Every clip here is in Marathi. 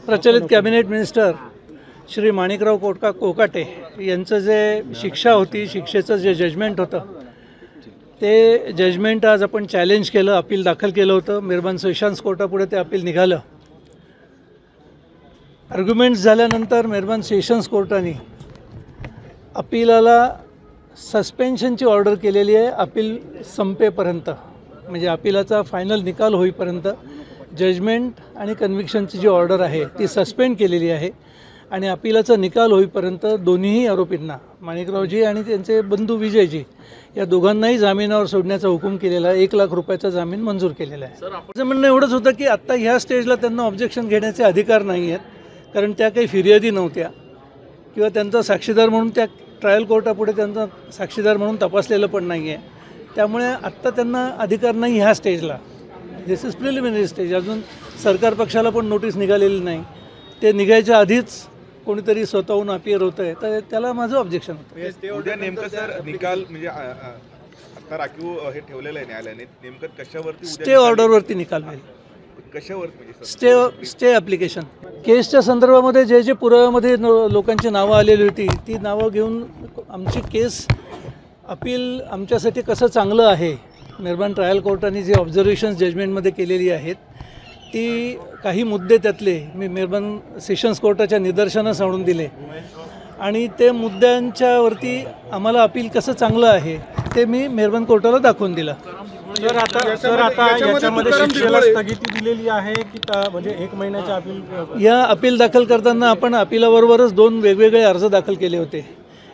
प्रचलित कॅबिनेट मिनिस्टर श्री माणिकराव कोकाटे यांचं जे शिक्षा होती, शिक्षेचं जे जजमेंट होतं ते जजमेंट आज आपण चॅलेंज केलं, अपील दाखल केलं होतं. मेहरबान सेशन्स कोर्टापुढे ते अपील निघालं. आर्ग्युमेंट्स झाल्यानंतर मेहरबान सेशन्स कोर्टाने अपीलाला सस्पेन्शनची ऑर्डर केलेली आहे. अपील संपेपर्यंत, म्हणजे अपीलाचा फायनल निकाल होईपर्यंत जजमेंट आणि कन्व्हिक्शनची जी ऑर्डर आहे ती सस्पेंड केलेली आहे. आणि अपीलाचा निकाल होईपर्यंत दोन्हीही आरोपींना, माणिकरावजी आणि त्यांचे बंधू विजयजी, या दोघांनाही जामिनावर सोडण्याचा हुकूम केलेला आहे. 1 लाख रुपयाचा जामीन मंजूर केलेला आहे. माझं म्हणणं एवढंच होतं की आत्ता ह्या स्टेजला त्यांना ऑब्जेक्शन घेण्याचे अधिकार नाही आहेत, कारण त्या काही फिर्यादी नव्हत्या किंवा त्यांचा साक्षीदार म्हणून त्या ट्रायल कोर्टापुढे त्यांचा साक्षीदार म्हणून तपासलेलं पण नाही आहे. त्यामुळे आत्ता त्यांना अधिकार नाही ह्या स्टेजला. दिस इज प्रिलिमिनरी स्टेज. अजून सरकार पक्षाला पण नोटीस निघालेली नाही. ते निघायच्या आधीच कोणीतरी स्वतःहून अपियर होतं आहे, तर त्याला माझं ऑब्जेक्शन होतं. उद्या नेमकं सर निकाल म्हणजे आता राखीव हे ठेवलेलं आहे न्यायालयाने, नेमकं कशावरती? स्टे ऑर्डरवरती निकाल होईल. कशावरती? Stay application. केसच्या संदर्भामध्ये जे जे पुराव्यामध्ये लोकांची नावं आलेली होती ती नावं घेऊन आमची केस अपील आमच्यासाठी कसं चांगलं आहे, मेहरबान ट्रायल कोर्टाने जे ऑब्झर्वेशन्स जजमेंटमध्ये केलेली आहेत ती काही मुद्दे त्यातले मी मेहरबान सेशन्स कोर्टाच्या निदर्शनास आणून दिले आणि ते मुद्द्यांच्यावरती आम्हाला अपील कसं चांगलं आहे ते मी मेहरबान कोर्टाला दाखवून दिलं. सर आता याच्यामध्ये शिक्षेला स्थगिती दिलेली आहे की म्हणजे 1 महिन्याच्या अपील? या अपील दाखल करताना आपण अपिलाबरोबरच 2 वेगवेगळे अर्ज दाखल केले होते.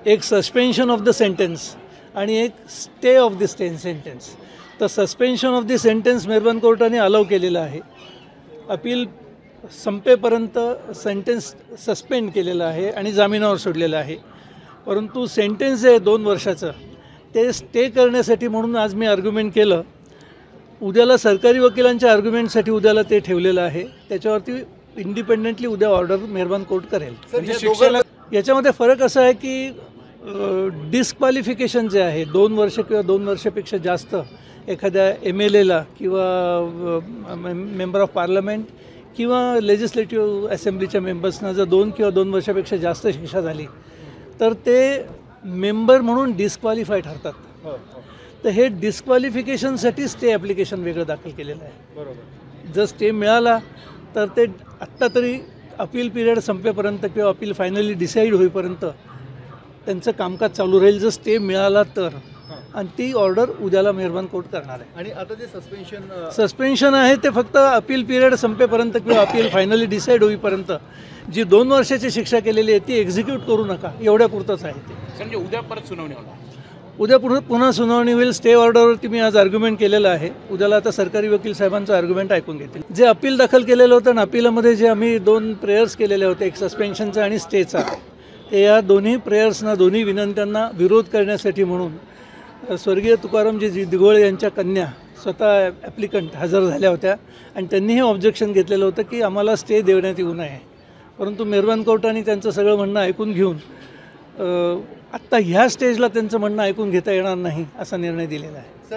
एक सस्पेन्शन ऑफ द सेंटेन्स आणि एक स्टे ऑफ द सेंटेन्स. तर सस्पेन्शन ऑफ द सेंटेन्स मेहरबान कोर्टाने अलाव केलेलं आहे. अपील संपेपर्यंत सेंटेन्स सस्पेंड केलेलं आहे आणि जामिनावर सोडलेलं आहे. परंतु सेंटेन्स जे आहे 2 वर्षाचं ते स्टे करण्यासाठी म्हणून आज मी आर्ग्युमेंट केलं. उद्याला सरकारी वकिलांच्या आर्ग्युमेंटसाठी उद्याला ते ठेवलेलं आहे. त्याच्यावरती इंडिपेंडेंटली उद्या ऑर्डर मेहरबान कोर्ट करेल. याच्यामध्ये फरक असा आहे की डिस्क्वालिफिकेशन जे आहे 2 वर्ष किंवा 2 वर्षापेक्षा जास्त एखाद्या MLAला किंवा मेंबर ऑफ पार्लमेंट किंवा लेजिस्लेटिव्ह असेंब्लीच्या मेंबर्सना जर 2 किंवा 2 वर्षापेक्षा जास्त शिक्षा झाली तर ते मेंबर म्हणून डिस्क्वालिफाय ठरतात. तर हे डिस्क्वालिफिकेशनसाठी स्टे ॲप्लिकेशन वेगळं दाखल केलेलं आहे. बरोबर. जर स्टे मिळाला तर ते आत्ता तरी अपील पिरियड संपेपर्यंत किंवा अपील फायनली डिसाईड होईपर्यंत त्यांचं कामकाज चालू राहील जर स्टे मिळाला तर. आणि ती ऑर्डर उद्याला मेहरबान कोर्ट करणार आहे. आणि आता जे सस्पेन्शन आहे ते फक्त अपील पिरियड संपेपर्यंत किंवा अपील फायनली डिसाईड होईपर्यंत जी 2 वर्षाची शिक्षा केलेली आहे ती एक्झिक्यूट करू नका एवढ्यापुरतंच आहे ते. म्हणजे उद्या परत सुनावणी होणार. उद्या पुन्हा सुनावणी होईल. स्टे ऑर्डरवरती मी आज आर्ग्युमेंट केलेलं आहे. उद्याला आता सरकारी वकील साहेबांचं आर्ग्युमेंट ऐकून घेतील. जे अपील दाखल केलेलं होतं आणि अपिलामध्ये जे आम्ही 2 प्रेयर्स केलेले होते, एक सस्पेन्शनचा आणि स्टेचा, या दोन्ही प्रेयर्सना, दोन्ही विनंत्यांना विरोध करण्यासाठी म्हणून स्वर्गीय तुकारामजी दिघोळे यांच्या कन्या स्वतः ॲप्लिकंट हजर झाल्या होत्या आणि त्यांनी हे ऑब्जेक्शन घेतलेलं होतं की आम्हाला स्टे देण्यात येऊ नये. परंतु मेहरबान कोर्टाने त्यांचं सगळं म्हणणं ऐकून घेऊन आत्ता ह्या स्टेजला त्यांचं म्हणणं ऐकून घेता येणार नाही असा निर्णय दिलेला आहे.